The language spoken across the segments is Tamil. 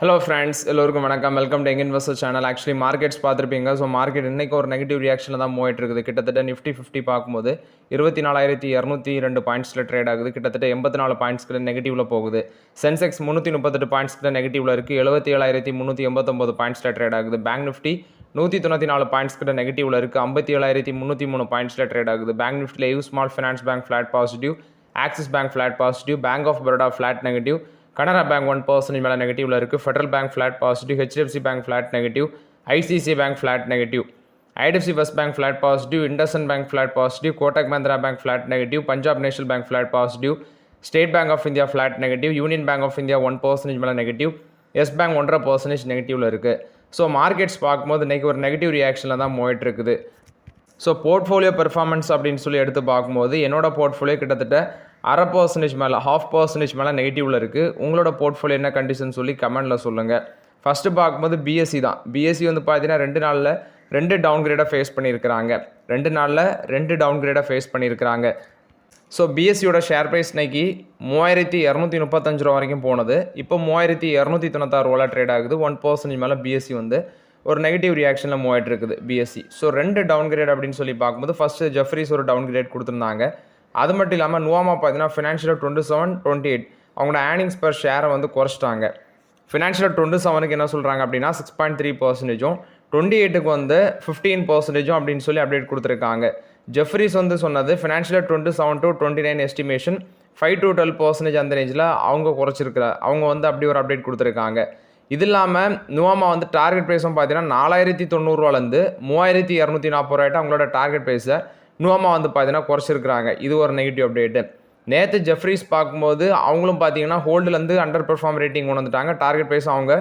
ஹலோ ஃப்ரெண்ட்ஸ், எல்லோருக்கும் வணக்கம். Welcome to young investor channel. Actually markets பார்த்துருப்பீங்க. ஸோ மார்க்கெட் இன்றைக்கி ஒரு நெகட்டிவ் ரியாக்ஷனில் தான் மூவ் ஆகிட்டு இருக்குது. கிட்டத்தட்ட நிஃப்டி 50 பார்க்கும்போது 24,202 பாயிண்ட்ஸில் ட்ரேட் ஆகுது. கிட்டத்தட்ட 84 பாயிண்ட்ஸ்க்கு நெகட்டிவில் போகுது. சென்செக்ஸ் 338 பாயிண்ட்ஸ்க்கு நெகட்டிவில் இருக்குது. 77,389 பாயிண்ட்ஸில் ட்ரேட் ஆகுது. பேங்க் நிஃப்டி 194 பாயிண்ட்ஸ்க்கு நெகட்டிவில் இருக்குது. 57,303 பாயிண்ட்ஸில் ட்ரேட் ஆகுது. பேங்க் நிஃப்டியில் U small finance bank flat positive, Axis bank flat positive, bank of Baroda flat negative, Canara bank 1% மேலே நெகட்டிவில் இருக்குது. Federal bank flat positive, HDFC bank flat negative, ICICI bank flat negative, IDFC first bank flat positive, IndusInd bank flat positive, Kotak Mahindra bank flat negative, Punjab national bank flat positive, State Bank of India flat negative, Union Bank of India 1% மேலே நெகட்டிவ், எஸ் பேங்க் 1.5% நெகட்டிவில் இருக்குது. ஸோ மார்க்கெட்ஸ் பார்க்கும்போது இன்றைக்கி ஒரு நெகட்டிவ் ரியாக்ஷனில் தான் போயிட்டு இருக்குது. ஸோ போர்ட்ஃபோலியோ பெர்ஃபார்மன்ஸ் அப்படின்னு சொல்லி எடுத்து பார்க்கும்போது என்னோட போர்ட்ஃபோலியோ கிட்டத்தட்ட 0.5% மேலே 0.5% மேலே நெகட்டிவில் இருக்குது. உங்களோட போர்ட்ஃபோலியோ என்ன கண்டிஷன் சொல்லி கமெண்ட்டில் சொல்லுங்கள். ஃபஸ்ட்டு பார்க்கும்போது பிஎஸ்சி தான். பிஎஸ்சி வந்து பார்த்தீங்கன்னா 2 நாளில் 2 டவுன் கிரேடாக ஃபேஸ் பண்ணியிருக்கிறாங்க. 2 நாளில் 2 டவுன் கிரேடாக ஃபேஸ் பண்ணியிருக்கிறாங்க. ஸோ பிஎஸ்சியோட ஷேர் ப்ரைஸ் இன்னைக்கு 3,235 ரூபா வரைக்கும் போனது. இப்போ 3,296 ரூபாவில் ட்ரேட் ஆகுது. 1% மேலே பிஎஸ்சி வந்து ஒரு நெகட்டிவ் ரியாக்ஷனில் மூவ் ஆகிட்டு இருக்குது பிஎஸ்சி. ஸோ 2 டவுன் கிரேட் அப்படின்னு சொல்லி பார்க்கும்போது ஃபஸ்ட்டு ஜெஃப்ரிஸ் ஒரு டவுன் கிரேட் கொடுத்துருந்தாங்க. அது மட்டும் இல்லாமல் நுவாமா பார்த்தீங்கன்னா ஃபினான்ஷியல் 27-28 அவங்களோட ஏர்னிங்ஸ் பர் ஷேரை வந்து குறைச்சிட்டாங்க. ஃபினான்ஷியல் 27க்கு என்ன சொல்கிறாங்க அப்படின்னா 6.3%, 28க்கு வந்து 15% அப்படின்னு சொல்லி அப்டேட் கொடுத்துருக்காங்க. ஜெஃப்ரிஸ் வந்து சொன்னது ஃபினான்ஷியல் 27-29 எஸ்டிமேஷன் 5-12% அந்த ரேஞ்சில் அவங்க வந்து அப்படி ஒரு அப்டேட் கொடுத்துருக்காங்க. இது இல்லாமல் நுவாமா வந்து டார்கெட் ப்ரைஸும் பார்த்தீங்கன்னா 4,900 ரூபாலேருந்து 3,240 ரூபாய்ட்டு அவங்களோட டார்கெட் ப்ரைஸை நுவாமா வந்து பார்த்தீங்கன்னா குறைச்சிருக்கிறாங்க. இது ஒரு நெகட்டிவ் அப்டேட்டு. நேற்று ஜெஃப்ரிஸ் பார்க்கும்போது அவங்களும் பார்த்தீங்கன்னா ஹோல்டுலேருந்து அண்டர் பெர்ஃபார்ம் ரேட்டிங் கொண்டு வந்துட்டாங்க. டார்கெட் ப்ரைஸ் அவங்க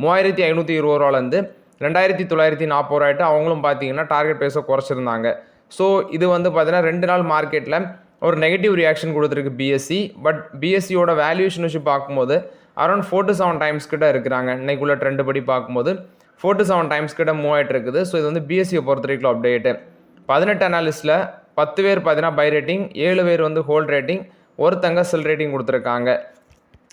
3,520 ரூபாலேருந்து 2,940 ரூபாய்ட்டு அவங்களும் பார்த்தீங்கன்னா டார்கெட் ப்ரைஸை குறைச்சிருந்தாங்க. ஸோ இது வந்து பார்த்தீங்கன்னா 2 நாள் மார்க்கெட்டில் ஒரு நெகட்டிவ் ரியாக்ஷன் கொடுத்துருக்கு பிஎஸ்சி. பட் பிஎஸ்சியோட வேல்யூஷன் வச்சு பார்க்கும்போது அரௌண்ட் 4-7 டைம்ஸ் கிட்ட இருக்கிறாங்க. இன்னைக்குள்ள ட்ரெண்டு படி பார்க்கும்போது 4-7 டைம்ஸ் கிட்ட மூவ் ஆகிட்டு இருக்குது. ஸோ இது வந்து பிஎஸ்சியை பொறுத்த வரைக்கும் அப்டேட்டு. 18 அனாலிஸ்டில் 10 பேர் பார்த்தீங்கன்னா பை ரேட்டிங், 7 பேர் வந்து ஹோல்ட் ரேட்டிங், ஒருத்தங்க செல் ரேட்டிங் கொடுத்துருக்காங்க.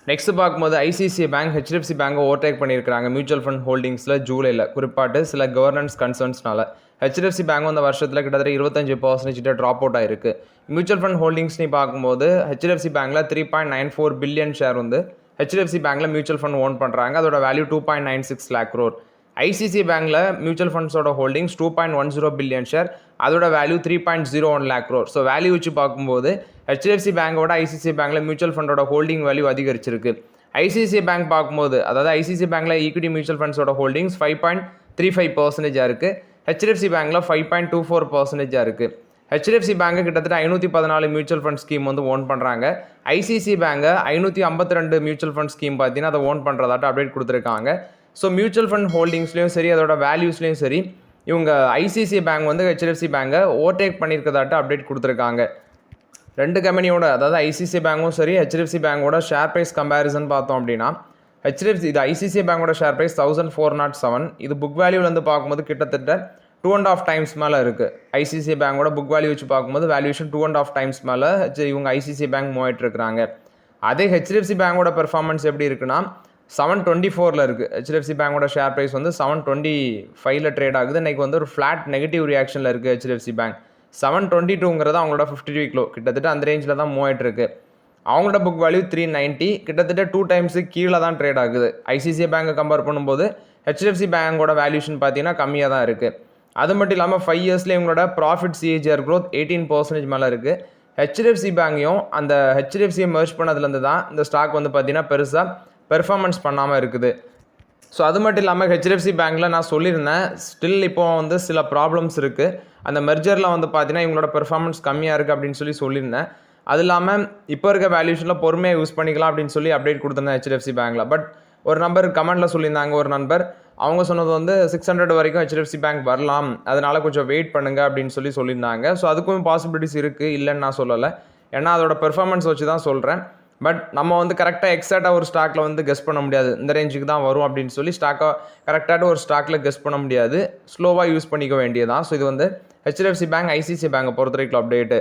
நெக்ஸ்ட் பார்க்கும்போது ஐசிஐசிஐ பேங்க் ஹெச்டிஎஃப்சி பேங்கை ஓவர்டேக் பண்ணியிருக்காங்க மியூச்சுவல் ஃபண்ட் ஹோல்டிங்ஸில் ஜூலையில். குறிப்பாட்டு சில கவர்னன்ஸ் கன்சர்ன்ஸ்னால ஹெச்டிஎஃப்சி பேங்க் வந்து வருஷத்தில் கிட்டத்தட்ட 25% ட்ராப் அவுட் ஆயிருக்கு. மியூச்சுவல் ஃபண்ட் ஹோல்டிங்ஸ்னு பார்க்கும்போது ஹெச்டிஎஃப்சி பேங்கில் 3.94 பில்லியன் ஷேர் வந்து ஹெச்டிஎஃப்சி பேங்கில் மியூச்சுவல் ஃபண்ட் ஓன் பண்ணுறாங்க. அதோட வேல்யூ 2.96 lakh crore. ஐசிஐசிஐ பேங்கில் மியூச்சுவல் ஃபண்ட்ஸோட ஹோல்டிங்ஸ் 2.10 பில்லியன் ஷேர், அதோட value 3.01 lakh crore. So value வச்சு பார்க்கும்போது ஹெச்டிஎஃப்சி பேங்கோட ஐசிஐசிஐ பேங்கில் மியூச்சுவல் ஃபண்டோட ஹோல்டிங் வேல்யூ அதிகரிச்சிருக்கு. ஐசிஐசிஐ பேங்க் பார்க்கும்போது அதாவது ஐசிஐசிஐ பேங்கில் ஈக்விட்டி மியூச்சுவல் ஃபண்ட்ஸோட ஹோல்டிங்ஸ் 5.35% இருக்குது. ஹெச்டிஎஃப்சி பேங்கில் 5.24% இருக்குது. ஹெச்டிஎஃப்சி பேங்க் கிட்டத்தட்ட 514 மியூச்சுவல் ஃபண்ட் ஸ்கீம் வந்து ஓன் பண்ணுறாங்க. ஐசிஐசிஐ பேங்கை 552 மியூச்சுவல் ஃபண்ட் ஸ்கீம் பார்த்தீங்கன்னா அதை ஓன் பண்ணுறதாட்ட அப்டேட் கொடுத்துருக்காங்க. ஸோ மியூச்சுவல் ஃபண்ட் ஹோல்டிங்ஸ்லையும் சரி அதோட வேல்யூஸ்லையும் சரி இவங்க ஐசிஐசிஐ பேங்க் வந்து ஹெச்டிஎஃப்சி பேங்கை ஓவர்டேக் பண்ணியிருக்கதாட்ட அப்டேட் கொடுத்துருக்காங்க. 2 கம்பெனியோட அதாவது ஐசிஐசிஐ பேங்கும் சரி ஹெச்டிஎஃப்சி பேங்கோட ஷேர் ப்ரைஸ் கம்பேரிசன் பார்த்தோம் அப்படின்னா இது ஐசிஐசிஐ பேங்கோட ஷேர் ப்ரைஸ் 1,407. இது புக் வேல்யூலேருந்து பார்க்கும்போது கிட்டத்தட்ட 2.5 டைம்ஸ் மேலே இருக்குது. ஐசிஐசிஐ பேங்கோட புக் வேல்யூ வச்சு பார்க்கும்போது வேல்யூஷன் 2.5 டைம்ஸ் மேலே இவங்க ஐசிஐசிஐ பேங்க் மூவ் ஆகிட்டு இருக்கிறாங்க. அதே ஹெச்டிஎஃப்சி பேங்கோட பெர்ஃபார்மன்ஸ் எப்படி இருக்குன்னா 724 இருக்குது. ஹெச்டிஎஃப்சி பேங்கோட ஷேர் ப்ரைஸ் வந்து 725 ட்ரேட் ஆகுது. இன்றைக்கி வந்து ஒரு ஃப்ளாட் நெகட்டிவ் ரியாக்ஷனில் இருக்குது ஹெச்டிஎஃப்சி பேங்க். 722 அவங்களோட 52-week low, கிட்டத்தட்ட அந்த ரேஞ்சில் தான் மூவ் ஆகிட்டு இருக்கு. அவங்களோட புக் வேல்யூ 390, கிட்டத்தட்ட 2 டைம்ஸு கீழே தான் ட்ரேட் ஆகுது. ஐசிஐசிஐ பேங்கை கம்பேர் பண்ணும்போது ஹெச்டிஎஃப்சி பேங்கோட வேல்யூஷன் பார்த்தீங்கன்னா கம்மியாக தான் இருக்குது. அது மட்டும் இல்லாமல் 5 இயர்ஸில் இவங்களோட ப்ராஃபிட் சிஏஜிஆர் க்ரோத் 18% மேலே இருக்குது. ஹெச்டிஎஃப்சி பேங்கையும் அந்த ஹெச்டிஎஃப்சியை மெர்ஜ் பண்ணதுலேருந்து தான் இந்த ஸ்டாக் வந்து பார்த்தீங்கன்னா பெருசாக பெர்ஃபார்மன்ஸ் பண்ணாமல் இருக்குது. ஸோ அது மட்டும் இல்லாமல் ஹெச்டிஎஃப்சி பேங்க்கில் நான் சொல்லியிருந்தேன் ஸ்டில் இப்போ வந்து சில ப்ராப்ளம்ஸ் இருக்குது. அந்த மெர்ஜரில் வந்து பார்த்தீங்கன்னா இவங்களோட பெர்ஃபார்மன்ஸ் கம்மியாக இருக்குது அப்படின்னு சொல்லியிருந்தேன். அது இல்லாமல் இப்போ இருக்க வேல்யூஷனில் பொறுமையாக யூஸ் பண்ணிக்கலாம் அப்படின்னு சொல்லி அப்டேட் கொடுத்துருந்தேன் ஹெச்டிஎஃப்சி பேங்க்கில். பட் ஒரு நம்பர் கமெண்ட்டில் சொல்லியிருந்தாங்க, ஒரு நண்பர் அவங்க சொன்னது வந்து 600 வரைக்கும் ஹெச்டிஎஃப்சி பேங்க் வரலாம், அதனால் கொஞ்சம் வெயிட் பண்ணுங்கள் அப்படின்னு சொல்லியிருந்தாங்க. ஸோ அதுக்கும் பாசிபிலிட்டிஸ் இருக்குது, இல்லைன்னு நான் சொல்லலை. ஏன்னா அதோட பெர்ஃபார்மன்ஸ் வச்சு தான் சொல்கிறேன். பட் நம்ம வந்து கரெக்டாக எக்ஸாக்டாக ஒரு ஸ்டாக்கில் வந்து கெஸ் பண்ண முடியாது. இந்த ரேஞ்சுக்கு தான் வரும் அப்படின்னு சொல்லி ஸ்டாக்காக கரெக்டாக ஒரு ஸ்டாக்கில் கெஸ் பண்ண முடியாது. ஸ்லோவாக யூஸ் பண்ணிக்க வேண்டியதான். ஸோ இது வந்து ஹெச்டிஎஃப்சி பேங்க் ஐசிஐசிஐ பேங்கை பொறுத்த வரைக்கும் அப்டேட்டு.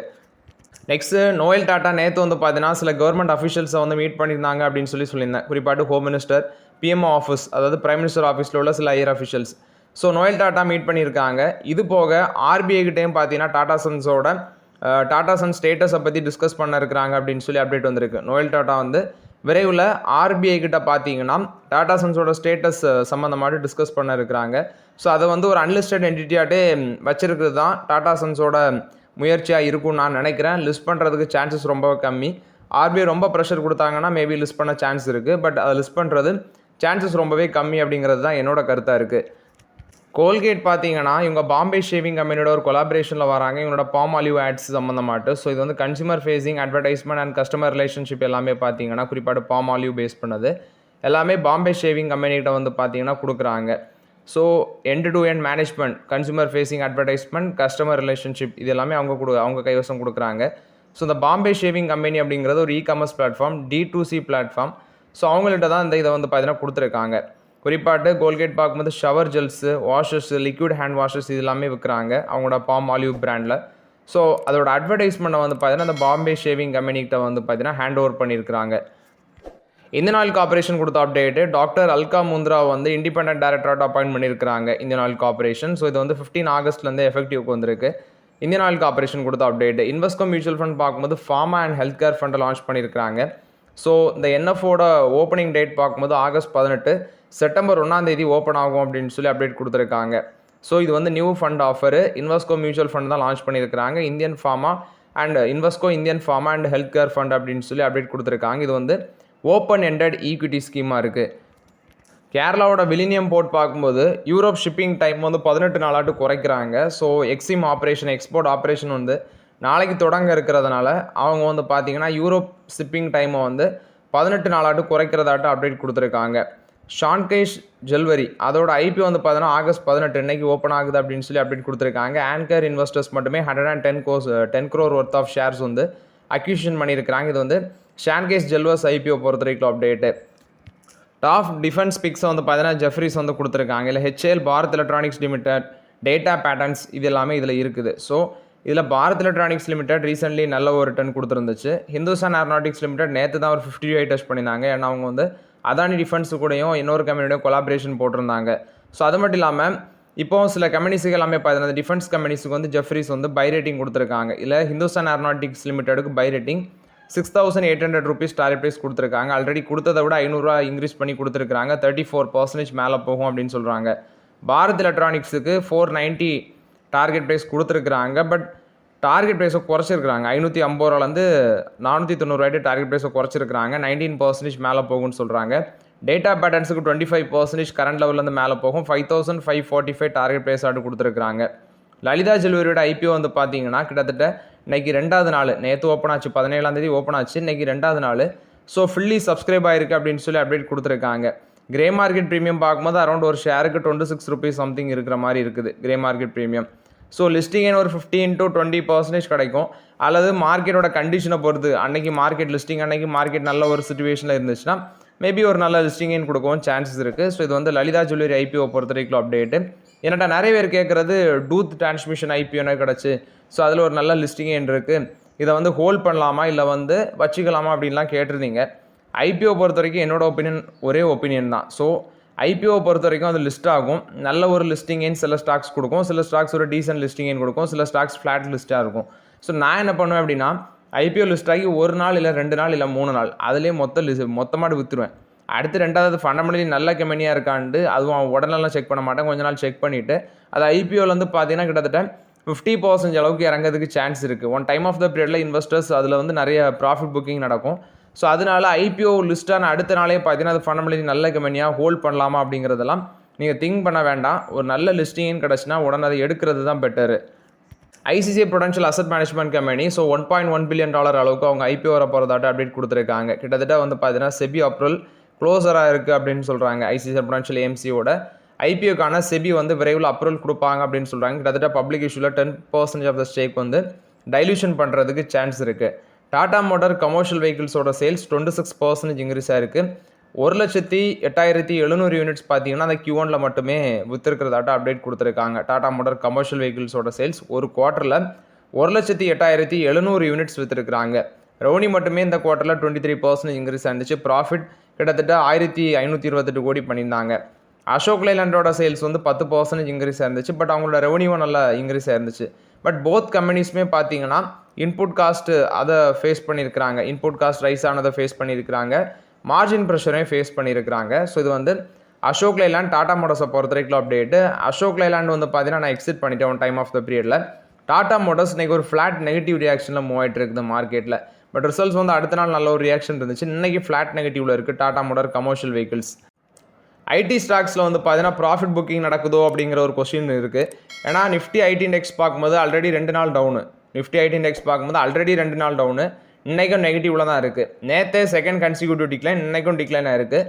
நெக்ஸ்ட்டு நோயல் டாட்டா நேற்று வந்து பார்த்தீங்கன்னா சில கவர்மெண்ட் அஃபிஷியல்ஸை வந்து மீட் பண்ணியிருந்தாங்க அப்படின்னு சொல்லியிருந்தேன். குறிப்பாட்டு ஹோம் மினிஸ்டர், பிஎம்ஓ ஆஃபீஸ், அதாவது பிரைம் மினிஸ்டர் ஆஃபீஸில் உள்ள சில higher officials. So Noel tata meet பண்ணியிருக்காங்க. இது போக ஆர்பிஐ கிட்டேயும் பார்த்தீங்கன்னா டாடா சன்ஸ் ஸ்டேட்டஸை பற்றி டிஸ்கஸ் பண்ண இருக்கிறாங்க அப்படின்னு சொல்லி அப்டேட் வந்திருக்கு. நோயல் டாட்டா வந்து விரைவில் ஆர்பிஐ கிட்ட பார்த்தீங்கன்னா டாடா சன்ஸோட ஸ்டேட்டஸ் சம்மந்தமாக டிஸ்கஸ் பண்ண இருக்கிறாங்க. ஸோ அதை வந்து ஒரு அன்லிஸ்டட் என்டிட்டியாட்டே வச்சிருக்கிறது தான் டாடா சன்ஸோட முயற்சியாக இருக்கும்னு நான் நினைக்கிறேன். லிஸ்ட் பண்ணுறதுக்கு சான்சஸ் ரொம்ப கம்மி. ஆர்பிஐ ரொம்ப ப்ரெஷர் கொடுத்தாங்கன்னா மேபி லிஸ்ட் பண்ண சான்ஸ் இருக்குது. பட் அதை லிஸ்ட் பண்ணுறது சான்சஸ் ரொம்பவே கம்மி அப்படிங்கிறது தான் என்னோட கருத்தாக இருக்குது. கோல்கேட் பார்த்தீங்கன்னா இவங்க பாம்பே ஷேவிங் கம்பெனியோட ஒரு கொலாபரேஷனில் வராங்க. இவங்களோட பாம் ஆலிவ் ஆட்ஸ் சம்மந்தமாட்டு. ஸோ இது வந்து consumer facing advertisement and customer relationship எல்லாமே பார்த்தீங்கன்னா குறிப்பாக பாம் ஆலிவ் பேஸ் பண்ணது எல்லாமே பாம்பே ஷேவிங் கம்பெனிகிட்ட வந்து பார்த்தீங்கன்னா கொடுக்குறாங்க. So end to end management, consumer facing advertisement, customer relationship இது எல்லாமே அவங்க கைவசம் கொடுக்குறாங்க. ஸோ இந்த பாம்பே ஷேவிங் கம்பெனி அப்படிங்கிறது ஒரு e-commerce platform, D2C platform. So அவங்கள்ட்ட தான் இதை வந்து பார்த்தீங்கன்னா கொடுத்துருக்காங்க. குறிப்பாட்டு கோல்கேட் பார்க்கும்போது shower gels, வாஷர்ஸு, liquid hand washers இது எல்லாமே விற்கிறாங்க அவங்களோட பாம் ஆலிவ் பிராண்டில். ஸோ அதோட அட்வர்டைஸ்மெண்ட்டை வந்து பார்த்தீங்கன்னா அந்த பாம்பே ஷேவிங் கம்பெனிகிட்ட வந்து பார்த்தீங்கன்னா ஹேண்ட் ஓவர் பண்ணியிருக்கிறாங்க. இந்தியன் ஆயில் கார்பரேஷன் கொடுத்த அப்டேட்டு, டாக்டர் அல்கா முந்த்ரா வந்து இண்டிபெண்டன்ட் டைரக்டராக அப்பாயின்ட் பண்ணியிருக்கிறாங்க இந்தியன் ஆயில் கார்பரேஷன். ஸோ இது வந்து 15 ஆகஸ்ட்லேருந்து எஃபெக்டிவ்க்கு வந்திருக்கு. இந்தியன் ஆயில் கார்பரேஷன் கொடுத்த அப்டேட். இன்வெஸ்கோ மியூச்சுவல் ஃபண்ட் பார்க்கும்போது ஃபார்மா அண்ட் ஹெல்த் கேர் ஃபண்டை லான்ச் பண்ணியிருக்கிறாங்க. ஸோ இந்த என்எஃப்ஓட ஓப்பனிங் டேட் பார்க்கும்போது ஆகஸ்ட் 18, செப்டம்பர் 1 ஓப்பன் ஆகும் அப்படின்னு சொல்லி அப்டேட் கொடுத்துருக்காங்க. ஸோ இது வந்து new fund offer. Invesco mutual fund தான் லான்ச் பண்ணியிருக்கிறாங்க. Indian pharma and Invesco Indian pharma and health care fund அப்படின்னு சொல்லி அப்டேட் கொடுத்துருக்காங்க. இது வந்து ஓப்பன் எண்டட் ஈக்விட்டி ஸ்கீமாக இருக்குது. கேரளாவோட விலினியம் போர்ட் பார்க்கும்போது யூரோப் ஷிப்பிங் டைம் வந்து 18 நாளாட்டு குறைக்கிறாங்க. So EXIM operation, export operation வந்து நாளைக்கு தொடங்க இருக்கிறதுனால அவங்க வந்து பார்த்தீங்கன்னா யூரோப் ஷிப்பிங் டைமை வந்து 18 நாளாட்டு குறைக்கிறதாட்டு அப்டேட் கொடுத்துருக்காங்க. ஷான்கேஷ் ஜுவல்லரி அதோட ஐபி வந்து பார்த்தீங்கன்னா ஆகஸ்ட் 18 இன்னைக்கு ஓப்பன் ஆகுது அப்படின்னு சொல்லி அப்டேட் கொடுத்துருக்காங்க. ஆங்கர் இன்வெஸ்டர்ஸ் மட்டுமே 110 crore ஒர்த் ஆஃப் ஷேர்ஸ் வந்து அக்யூஷன் பண்ணியிருக்கிறாங்க. இது வந்து ஷான்கேஷ் ஜுவல்லர்ஸ் ஐபிஓ பொறுத்த வரைக்கும் அப்டேட்டு. டாப் டிஃபென்ஸ் பிக்ஸை வந்து பார்த்தீங்கன்னா ஜெஃப்ரிஸ் வந்து கொடுத்துருக்காங்க. இல்லை HAL, Bharat electronics limited, data patterns இது எல்லாமே இதில் இருக்குது. ஸோ இதில் பாரத் எலக்ட்ரானிக்ஸ் லிமிடெட் ரீசென்ட்லி நல்ல ஒரு ரிட்டர்ன் கொடுத்துருந்துச்சு. ஹிந்துஸ்தான் ஏரோநாட்டிக்ஸ் லிமிடெட் நேற்று தான் ஒரு 50 டச் பண்ணியிருந்தாங்க. ஏன்னா அவங்க வந்து அதானி டிஃபென்ஸு கூடயும் இன்னொரு கம்பெனியோட கொலாபரேஷன் போட்டிருந்தாங்க. ஸோ அது மட்டும் இல்லாமல் இப்போ சில கம்பெனிஸுக்கு எல்லாமே பார்த்தீங்கன்னா டிஃபென்ஸ் கம்பெனிஸுக்கு வந்து ஜெஃப்ரிஸ் வந்து பை ரேட்டிங் கொடுத்துருக்காங்க. இல்லை ஹிந்துஸ்தான் ஏரோநாட்டிக்ஸ் லிமிடெடுக்கு buy rating 6,800 rupees target price கொடுத்துருக்காங்க. ஆல்ரெடி கொடுத்ததை விட 500 இன்க்ரீஸ் பண்ணி கொடுத்துருக்காங்க. 34% மேலே போகும் அப்படின்னு சொல்கிறாங்க. பாரத் எலக்ட்ரானிக்ஸுக்கு 490 டார்கெட் ப்ரைஸ் கொடுத்துருக்குறாங்க. பட் டார்கெட் ப்ரைஸை குறைச்சிருக்கிறாங்க. 550 490 டார்கெட் ப்ரைஸை குறைச்சிருக்கிறாங்க. 19% மேலே போகும்னு சொல்கிறாங்க. டேட்டா பேட்டர்ன்ஸுக்கு 25% கரண்ட் லெவல்லேருந்து மேலே போகும். 5,545 டார்கெட் ப்ரைஸ் ஆட்டு கொடுத்துருக்குறாங்க. லலிதா ஜுவல்லரியோட ஐபிஓ வந்து பார்த்தீங்கன்னா கிட்டத்தட்ட இன்றைக்கி 2வது நாள், நேற்று ஓப்பன் ஆச்சு, 17 ஓப்பன் ஆச்சு, இன்றைக்கி 2வது நாள். ஸோ ஃபுல்லி சப்ஸ்கிரைப் ஆகிருக்கு அப்படின்னு சொல்லி அப்டேட் கொடுத்துருக்காங்க. கிரே மார்க்கெட் ப்ரீமியம் பார்க்கும்போது அரௌண்ட் ஒரு ஷேருக்கு 26 rupees சம்திங் இருக்கிற மாதிரி இருக்குது grey market premium. So listing ஒரு 15 to 20% கிடைக்கும். அல்லது மார்க்கெட்டோட கண்டிஷனை பொறுத்து அன்றைக்கி மார்க்கெட் லிஸ்டிங் அன்றைக்கி மார்க்கெட் நல்ல ஒரு சுச்சுவேஷனில் இருந்துச்சுன்னா மேபி ஒரு நல்ல லிஸ்டிங் கொடுக்கவும் சான்சஸ் இருக்குது. ஸோ இது வந்து லலிதா ஜுவல்லரி ஐபிஓ பொறுத்த வரைக்கும் அப்டேட்டு. என்னட்டா நிறைய பேர் கேட்குறது டூத் டிரான்ஸ்மிஷன் ஐபிஓனே கிடச்சி. ஸோ அதில் ஒரு நல்ல லிஸ்டிங் இருக்குது, இதை வந்து ஹோல்ட் பண்ணலாமா இல்லை வந்து வச்சுக்கலாமா அப்படின்லாம் கேட்டிருந்தீங்க. ஐபிஓ பொறுத்த வரைக்கும் என்னோட ஒரே ஒப்பீனியன் தான். ஸோ ஐபிஓ பொறுத்த வரைக்கும் அது லிஸ்ட் ஆகும். நல்ல ஒரு லிஸ்டிங் சில ஸ்டாக்ஸ் கொடுக்கும், சில ஸ்டாக்ஸ் ஒரு டீசன்ட் லிஸ்டிங் கொடுக்கும், சில ஸ்டாக்ஸ் ஃப்ளாட் லிஸ்ட்டாக இருக்கும். ஸோ நான் என்ன பண்ணுவேன் அப்படின்னா ஐபிஓ லிஸ்ட் ஆகி 1 நாள் இல்லை 2 நாள் இல்லை 3 நாள் அதிலே மொத்தமாக விற்றுருவேன். அடுத்து 2வது ஃபண்டமெண்டலி நல்ல கம்பெனியாக இருக்கான்ட்டு அதுவும் உடனெல்லாம் செக் பண்ண மாட்டேன். கொஞ்ச நாள் செக் பண்ணிவிட்டு அது ஐபிஓவில் வந்து பார்த்தீங்கன்னா கிட்டத்தட்ட 50% அளவுக்கு இறங்கிறதுக்கு சான்ஸ் இருக்குது. ஒன் டைம் ஆஃப் த பீரியடில் இன்வெஸ்டர்ஸ் அதில் வந்து நிறைய ப்ராஃபிட் புக்கிங் நடக்கும். ஸோ அதனால ஐபிஓ லிஸ்ட்டான அடுத்த நாளே பார்த்தீங்கன்னா அது ஃபண்டமெண்டலி நல்ல கம்பெனியாக ஹோல்ட் பண்ணலாமா அப்படிங்கிறதெல்லாம் நீங்கள் திங்க் பண்ண வேண்டாம். ஒரு நல்ல லிஸ்டிங் கிடச்சுன்னா உடனே அதை எடுக்கிறது தான் better. ICICI Prudential asset management company so $1.1 billion அளவுக்கு அவங்க ஐபிஓ வர போகிறதாட்ட அப்டேட் கொடுத்துருக்காங்க. கிட்டத்தட்ட வந்து பார்த்தீங்கன்னா செபி அப்ரூவல் க்ளோஸராக இருக்குது அப்படின்னு சொல்கிறாங்க. ஐசிசிஐ ப்ரூடென்ஷியல் ஏஎம்சியோட ஐபிஓக்கான செபி வந்து விரைவில் அப்ரூவல் கொடுப்பாங்க அப்படின்னு சொல்கிறாங்க. கிட்டத்தட்ட பப்ளிக் இஷ்யூவில் 10% ஆஃப் த ஸ்டேக் வந்து டைல்யூஷன் பண்ணுறதுக்கு சான்ஸ் இருக்குது. டாடா மோட்டார் கமர்ஷியல் வெஹிக்கிள்ஸோட சேல்ஸ் 26% இன்க்ரீஸ் ஆகிருக்கு. 1,08,700 யூனிட்ஸ் பார்த்தீங்கன்னா அந்த Q1 மட்டுமே விற்றுருக்கிறதாட்ட அப்டேட் கொடுத்துருக்காங்க. டாடா மோட்டார் கமர்ஷியல் வெஹிக்கிள்ஸோட சேல்ஸ் ஒரு குவார்ட்டரில் 1,08,700 யூனிட்ஸ் விற்றுருக்காங்க. ரெவன்யூ மட்டுமே இந்த குவார்ட்டரில் 23% இன்க்ரீஸ் ஆகிருந்துச்சு. ப்ராஃபிட் கிட்டத்தட்ட 1528 கோடி பண்ணியிருந்தாங்க. அசோக் லைலாண்டோட சேல்ஸ் வந்து 10% இன்க்ரீஸ் ஆயிருந்துச்சு. பட் அவங்களோட ரெவன்யூவும் நல்லா இன்க்ரீஸ் ஆயிருந்துச்சு. பட் போத் கம்பெனிஸுமே பார்த்தீங்கன்னா இன்புட் காஸ்ட் அதை ஃபேஸ் பண்ணியிருக்கிறாங்க. இன்புட் காஸ்ட் ரைஸ் ஆனதை ஃபேஸ் பண்ணியிருக்கிறாங்க. மார்ஜின் ப்ரெஷரையும் ஃபேஸ் பண்ணியிருக்கிறாங்க. ஸோ இது வந்து அசோக் லைலாண்ட் டாடா மோட்டர்ஸை பொறுத்த வரைக்கும் அப்டேட்டு. அசோக் லைலாண்ட் வந்து பார்த்தீங்கன்னா நான் எக்ஸிட் பண்ணிட்டேன் ஒன் டைம் ஆஃப் த பீரியடில். டாடா மோட்டர்ஸ் இன்றைக்கி ஒரு ஃப்ளாட் நெகட்டிவ் ரியாக்ஷனில் மூவ் ஆகிட்டு இருக்குது மார்க்கெட்டில். பட் ரிசல்ட்ஸ் வந்து அடுத்த நாள் நல்ல ஒரு ரியாக்ஷன் இருந்துச்சு. இன்றைக்கி ஃப்ளாட் நெகட்டிவில் இருக்குது Tata motor commercial vehicles. IT ஸ்டாக்ஸில் வந்து பார்த்தீங்கன்னா ப்ராஃபிட் புக்கிங் நடக்குதோ அப்படிங்கிற ஒரு கொஸ்டின் இருக்குது. ஏன்னா நிஃப்டி ஐடி இண்டெக்ஸ் பார்க்கும்போது ஆல்ரெடி 2 நாள் டவுனு. நிஃப்டி ஐடி இண்டெக்ஸ் பார்க்கும்போது ஆல்ரெடி 2 நாள் டவுனு. இன்றைக்கும் நெகட்டிவில் தான் இருக்குது. நேற்றே செகண்ட் கன்சிக்யூட்டிவ் டிக்ளைன், இன்றைக்கும் டிக்ளைன் ஆயிருக்கு.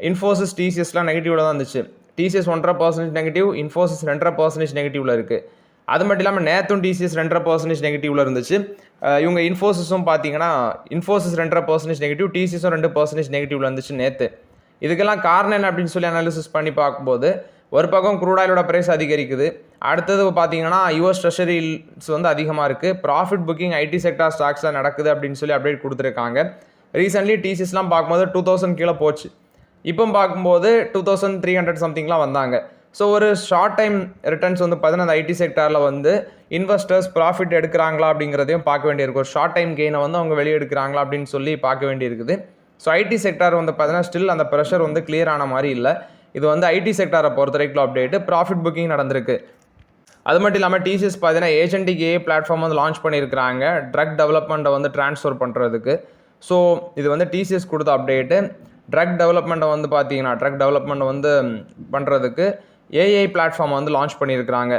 இன்ஃபோசிஸ் டிசிஎஸ்லாம் நெகட்டிவில் தான் இருந்துச்சு. டிசிஎஸ் 1.5% நெகட்டிவ், இன்ஃபோசிஸ் 2.5% நெகட்டிவில் இருக்குது. அது மட்டும் இல்லாமல் நேற்றும் டிசிஎஸ் 2.5% நெகட்டிவில் இருந்துச்சு. இவங்க இன்ஃபோசிஸும் பார்த்தீங்கன்னா இன்ஃபோசிஸ் 2.5% நெகட்டிவ், டிசிஎஸும் 2% நெகட்டிவில் இருந்துச்சு நேற்று. இதுக்கெல்லாம் காரணம் என்ன அப்படின்னு சொல்லி அனாலிசிஸ் பண்ணி பார்க்கும்போது ஒரு பக்கம் க்ரூட் ஆயிலோட ப்ரைஸ் அதிகரிக்குது. அடுத்தது பார்த்தீங்கன்னா யூஎஸ் ட்ரெஷரிஸ் வந்து அதிகமாக இருக்குது. ப்ராஃபிட் புக்கிங் ஐடி செக்டார் ஸ்டாக்ஸில் நடக்குது அப்படின்னு சொல்லி அப்டேட் கொடுத்துருக்காங்க. ரீசென்ட்லி டிசிஎஸ்லாம் பார்க்கும்போது 2000 கீழே போச்சு. இப்போ பார்க்கும்போது 2300 சம்திங்லாம் வந்தாங்க. ஸோ ஒரு ஷார்ட் டைம் ரிட்டர்ன்ஸ் வந்து பார்த்தீங்கன்னா அந்த ஐடி செக்டாரில் வந்து இன்வெஸ்டர்ஸ் ப்ராஃபிட் எடுக்கிறாங்களா அப்படிங்கிறதையும் பார்க்க வேண்டியிருக்கு. ஒரு ஷார்ட் டைம் கெயினை வந்து அவங்க வெளியே எடுக்கிறாங்களா அப்படின்னு சொல்லி பார்க்க வேண்டியிருக்குது. ஸோ ஐடி செக்டார் வந்து பார்த்தீங்கன்னா ஸ்டில் அந்த ப்ரெஷர் வந்து கிளியர் ஆன மாதிரி இல்லை. இது வந்து ஐடி செக்டாரை பொறுத்த வரைக்கும் அப்டேட்டு. ப்ராஃபிட் புக்கிங் நடந்திருக்கு. அது மட்டும் இல்லாமல் டிசிஎஸ் பார்த்தீங்கன்னா ஏஜென்டிக் ஏ பிளாட்ஃபார்ம் வந்து லான்ச் பண்ணியிருக்கிறாங்க ட்ரக் டெவலப்மெண்ட்டை வந்து ட்ரான்ஸ்ஃபர் பண்ணுறதுக்கு. ஸோ இது வந்து டிசிஎஸ் கொடுத்த அப்டேட்டு. ட்ரக் டெவலப்மெண்ட்டை வந்து பார்த்தீங்கன்னா ட்ரக் டெவலப்மெண்ட் வந்து பண்ணுறதுக்கு ஏஐ பிளாட்ஃபார்ம் வந்து லான்ச் பண்ணியிருக்கிறாங்க.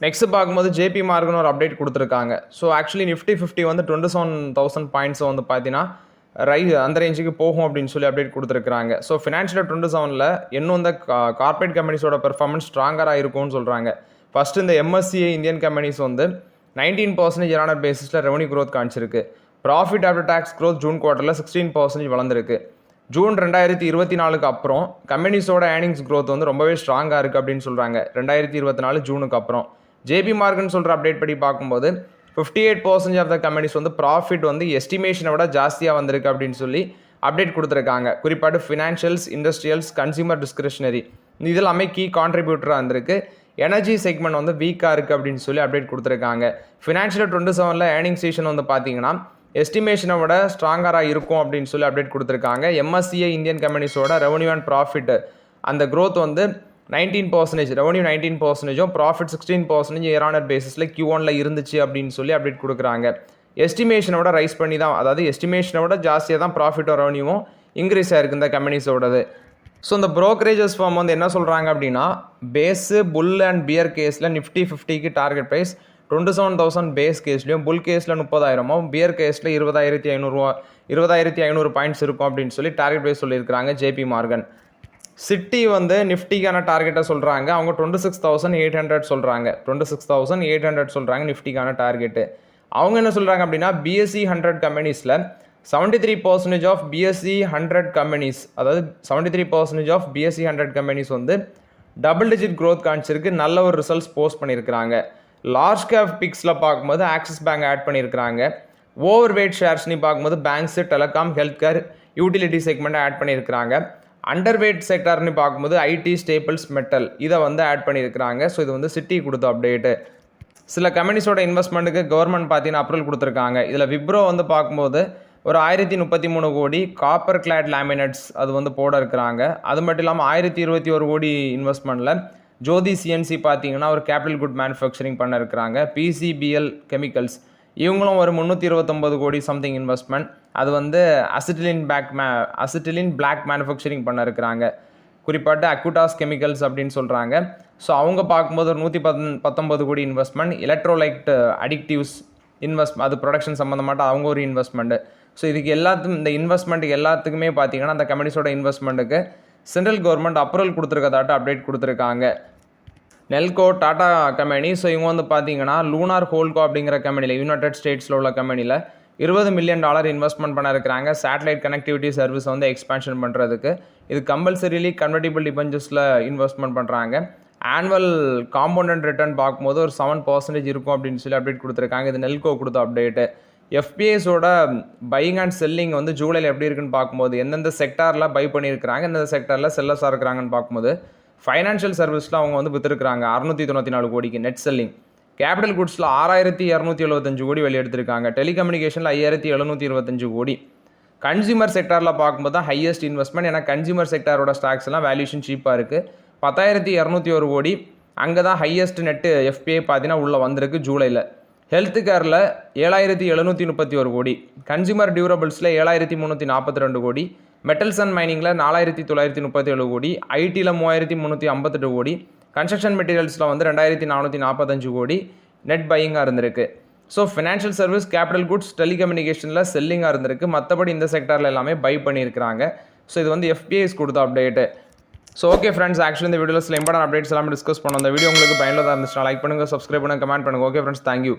நெக்ஸ்ட் பார்க்கும்போது ஜேபி மார்கன் ஒரு அப்டேட் கொடுத்துருக்காங்க. ஸோ ஆக்சுவலி நிஃப்டி 50 வந்து 27,000 பாயிண்ட்ஸை வந்து பார்த்தீங்கன்னா அந்த ரேஞ்சுக்கு போகும் அப்படின்னு சொல்லி அப்டேட் கொடுத்துருக்காங்க. ஸோ ஃபினான்ஷியல் 27ல் இன்னும் இந்த கார்பரேட் கம்பெனிஸோட பெர்ஃபார்மன்ஸ் ஸ்ட்ராங்கராக இருக்கும்னு சொல்கிறாங்க. ஃபஸ்ட்டு இந்த எம்எஸ்சிஐ இந்தியன் கம்பெனிஸ் வந்து 19% இயரானர் பேசிஸில் ரெவன்யூ க்ரோத் காமிச்சிருக்கு. Profit after tax growth June குவார்ட்டரில் 16% வளர்ந்துருக்கு. ஜூன் 2024 அப்புறம் கம்பெனிஸோட ஏர்னிங்ஸ் க்ரோத் வந்து ரொம்பவே ஸ்ட்ராங்காக இருக்குது அப்படின்னு சொல்கிறாங்க 2024 ஜூனுக்கு அப்புறம். ஜேபி மார்கன் சொல்கிற அப்டேட் படி பார்க்கும்போது 58% ஆஃப் த கம்பெனிஸ் வந்து ப்ராஃபிட் வந்து எஸ்டிமேஷனை விட ஜாஸ்தியாக வந்திருக்கு அப்படின்னு சொல்லி அப்டேட் கொடுத்துருக்காங்க. குறிப்பாட்டு ஃபினான்ஷியல்ஸ், இண்டஸ்ட்ரியல்ஸ், கன்சியூமர் டிஸ்கிரிஷனரி இதெல்லாமே கீ கான்ட்ரிபியூட்டராக இருந்திருக்கு. எனர்ஜி செக்மெண்ட் வந்து வீக்காக இருக்குது அப்படின்னு சொல்லி அப்டேட் கொடுத்துருக்காங்க. ஃபினான்ஷியல் 27ல் ஏர்னிங் சீசன் வந்து பார்த்தீங்கன்னா எஸ்டிமேஷனை விட ஸ்ட்ராங்கராக இருக்கும் அப்படின்னு சொல்லி அப்டேட் கொடுத்துருக்காங்க. எம்எஸ்சிஐ இந்தியன் கம்பெனிஸோட ரெவன்யூ அண்ட் ப்ராஃபிட் அந்த க்ரோத் வந்து 19%, ரெவன்யூ 19%, ப்ராஃபிட் 16% இயரானர் பேசிஸில் Q1ல் இருந்துச்சு அப்படின்னு சொல்லி அப்டேட் கொடுக்குறாங்க. எஸ்டிமேஷனை விட ரைஸ் பண்ணி தான், அதாவது எஸ்டிமேஷனை விட ஜாஸ்தியாக தான் ப்ராஃபிட்டோ ரெவன்யூவும் இன்க்ரீஸ் ஆயிருக்கு இந்த கம்பெனிஸோடது. ஸோ இந்த ப்ரோக்கரேஜஸ் ஃபார்ம் வந்து என்ன சொல்கிறாங்க அப்படின்னா பேஸு புல் அண்ட் பியர் கேஸில் நிஃப்டி 50க்கு டார்கெட் ப்ரைஸ் 27,000 பேஸ் கேஸ்லையும், புல் கேஸில் 30,000, பியர் கேஸில் 20,500 பாயிண்ட்ஸ் இருக்கும் அப்படின்னு சொல்லி டார்கெட் ப்ரைஸ் சொல்லியிருக்கிறாங்க ஜேபி மார்கன். சிட்டி வந்து நிஃப்டிக்கான டார்கெட்டை சொல்கிறாங்க. அவங்க 26,800 சொல்கிறாங்க. 26,800 சொல்கிறாங்க நிஃப்டிக்கான டார்கெட்டு. அவங்க என்ன சொல்கிறாங்க அப்படின்னா பிஎஸ்சி 100 கம்பெனிஸில் 73% ஆஃப் பிஎஸ்சி 100 கம்பெனிஸ், அதாவது 73% ஆஃப் பிஎஸ்சி 100 கம்பெனிஸ் வந்து டபுள் டிஜிட் க்ரோத் காமிச்சிருக்கு. நல்ல ஒரு ரிசல்ட்ஸ் போஸ்ட் பண்ணியிருக்கிறாங்க. லார்ஜ் கேப் பிக்ஸில் பார்க்கும்போது ஆக்சிஸ் பேங்க் ஆட் பண்ணியிருக்கிறாங்க. ஓவர் வெயிட் ஷேர்ஸ்னு பார்க்கும்போது banks, telecom, health care, utility செக்மெண்ட்டை ஆட் பண்ணியிருக்கிறாங்க. அண்டர் வெயிட் செக்டார்னு பார்க்கும்போது ஐடி, ஸ்டேபிள்ஸ், மெட்டல் இதை வந்து ஆட் பண்ணியிருக்கிறாங்க. ஸோ இது வந்து சிட்டி கொடுத்த அப்டேட்டு. சில கம்பெனிஸோட இன்வெஸ்ட்மெண்ட்டுக்கு கவர்மெண்ட் பார்த்தீங்கன்னா அப்ரூவல் கொடுத்துருக்காங்க. இதில் விப்ரோ வந்து பார்க்கும்போது ஒரு 1033 கோடி காப்பர் கிளாட் லேமினேட்ஸ் அது வந்து போட இருக்கிறாங்க. அது மட்டும் இல்லாமல் 1021 கோடி இன்வெஸ்ட்மெண்ட்டில் ஜோதி சிஎன்சி பார்த்தீங்கன்னா ஒரு கேபிட்டல் குட் மேனுஃபேக்சரிங் பண்ண இருக்கிறாங்க. பிசிபிஎல் கெமிக்கல்ஸ் இவங்களும் ஒரு 329 கோடி சம்திங் இன்வெஸ்ட்மெண்ட், அது வந்து அசிட்டிலின் பிளாக் மேனுஃபேக்சரிங் பண்ண இருக்கிறாங்க. குறிப்பாட்டு அக்குட்டாஸ் கெமிக்கல்ஸ் அப்படின்னு சொல்கிறாங்க. ஸோ அவங்க பார்க்கும்போது ஒரு 119 கோடி இன்வெஸ்ட்மெண்ட். எலக்ட்ரோலைட் அடிக்டிவ்ஸ் அது ப்ரொடக்ஷன் சம்மந்தமாட்ட அவங்க ஒரு இன்வெஸ்ட்மெண்ட்டு. ஸோ இதுக்கு இந்த இன்வெஸ்ட்மெண்ட்டுக்கு எல்லாத்துக்குமே பார்த்தீங்கன்னா அந்த கம்பெனிஸோட இன்வெஸ்ட்மெண்ட்டுக்கு சென்ட்ரல் கவர்மெண்ட் அப்ரூவல் கொடுத்துருக்கதாட்ட அப்டேட் கொடுத்துருக்காங்க. நெல்கோ, டாடா கம்பெனி. ஸோ இவங்க வந்து பார்த்தீங்கன்னா லூனார் ஹோல்கோ அப்படிங்கிற கம்பெனியில், யுனைடெட் ஸ்டேட்ஸில் உள்ள கம்பெனியில் $20 மில்லியன் இன்வெஸ்ட்மெண்ட் பண்ண இருக்கிறாங்க. சேட்டலைட் கனெக்டிவிட்டி சர்வீஸ் வந்து எக்ஸ்பேன்ஷன் பண்ணுறதுக்கு. இது கம்பல்சரிலி கன்வெர்ட்டிபிள் டிபெஞ்சர்ஸில் இன்வெஸ்ட்மெண்ட் பண்ணுறாங்க. ஆனுவல் காம்பவுண்டட் ரிட்டர்ன் பார்க்கும்போது ஒரு 7% இருக்கும் அப்படின்னு சொல்லி அப்டேட் கொடுத்துருக்காங்க. இது நெல்கோ கொடுத்த அப்டேட்டு. எஃபிஐஸோட பையிங் அண்ட் செல்லிங் வந்து ஜூலையில் எப்படி இருக்குன்னு பார்க்கும்போது எந்தெந்த செக்டாரில் பை பண்ணியிருக்கிறாங்க, எந்தெந்த செக்டாரில் செல்லர்ஸாக இருக்கிறாங்கன்னு பார்க்கும்போது ஃபைனான்ஷியல் சர்வீஸில் அவங்க வந்து விற்றுருக்காங்க 694 கோடிக்கு நெட் செல்லிங். கேபிட்டல் குட்ஸில் 6275 கோடி வெளியெடுத்திருக்காங்க. டெலிகம்யூனிகேஷனில் 5725 கோடி. கன்சியூமர் செக்டாரில் பார்க்கும்போது தான் ஹையஸ்ட் இன்வெஸ்ட்மெண்ட். ஏன்னா கன்சியூமர் செக்டாரோட ஸ்டாக்ஸ் எல்லாம் வேல்யூஷன் சீப்பாக இருக்குது. 10201 கோடி. அங்கே தான் ஹையஸ்ட் நெட்டு எஃபிஐ பார்த்தீங்கன்னா உள்ளே வந்திருக்கு ஜூலையில். ஹெல்த் கேரில் 7731 கோடி. கன்சியூமர் டியூரபிள்ஸில் 7342 கோடி. மெட்டல்ஸ் அண்ட் மைனிங்கில் 4937 கோடி. ஐடியில் 3358 கோடி. கன்ஸ்ட்ரக்ஷன் மெட்டீரியல்ஸில் வந்து 2445 கோடி நெட் பையிங்காக இருந்திருக்கு. So financial service, capital goods, டெலிகம்யூனிகேஷனில் செல்லிங்காக இருந்திருக்கு. மற்றபடி இந்த செக்டாரில் எல்லாமே பை பண்ணியிருக்கிறாங்க. ஸோ இது வந்து எஃபிஐஸ் கொடுத்த update. So okay friends, actually இந்த வீடியோவில் சில இம்பார்ட்டன்ட் அப்டேட்ஸ் எல்லாமே டிஸ்கஸ் பண்ணோம். இந்த வீடியோ உங்களுக்கு பயனுள்ளதாக இருந்துச்சுன்னா லைக் பண்ணுங்கள், சப்ஸ்கிரைப் பண்ணுங்கள், கமெண்ட் பண்ணுங்கள். Okay friends, thank you.